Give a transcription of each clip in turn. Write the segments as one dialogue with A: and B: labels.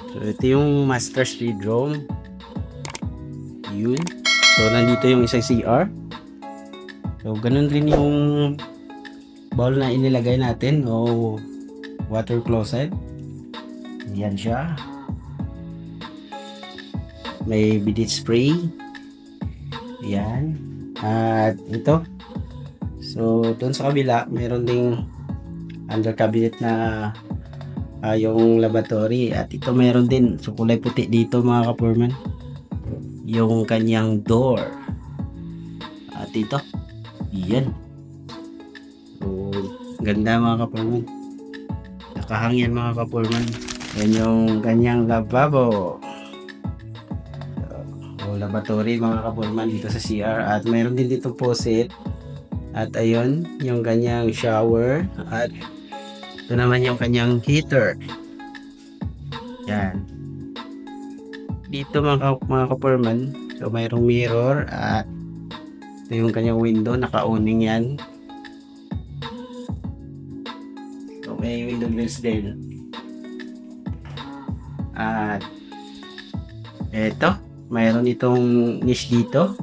A: So, ito yung master speed room. Yun. So, nandito yung isang CR. So, ganun rin yung bowl na inilagay natin o water closet. Yan siya. May bidet spray. Yan. At ito. So, doon sa kabila, mayroon ding under cabinet na yung laboratory. At ito mayroon din. So, kulay puti dito mga kapurman. Yung kanyang door. At ito. Yan. So, ganda mga kapurman. Nakahangyan mga kapurman. Yan yung kanyang lavabo. So, laboratory mga kapurman dito sa CR. At mayroon din dito faucet. At ayun, yung kanyang shower. At ito naman yung kanyang heater. Yan. Dito mga kapurman. So, mayroong mirror. At ito yung kanyang window. Naka-owning yan. So, may window grills din. At eto, mayroon itong niche dito.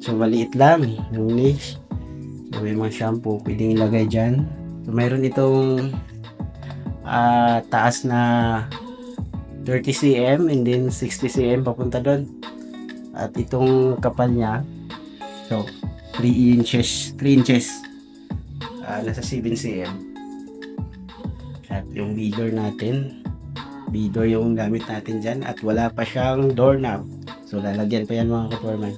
A: So, maliit lang yung niche. So, may mga shampoo pwedeng ilagay dyan. So, mayroon itong taas na 30 cm and then 60 cm papunta doon. At itong kapal niya, so 3 inches nasa 7 cm. At yung beader natin, beader yung gamit natin dyan. At wala pa siyang doorknob. So, lalagyan pa yan mga kapurman.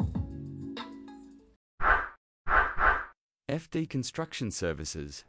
B: FD Construction Services.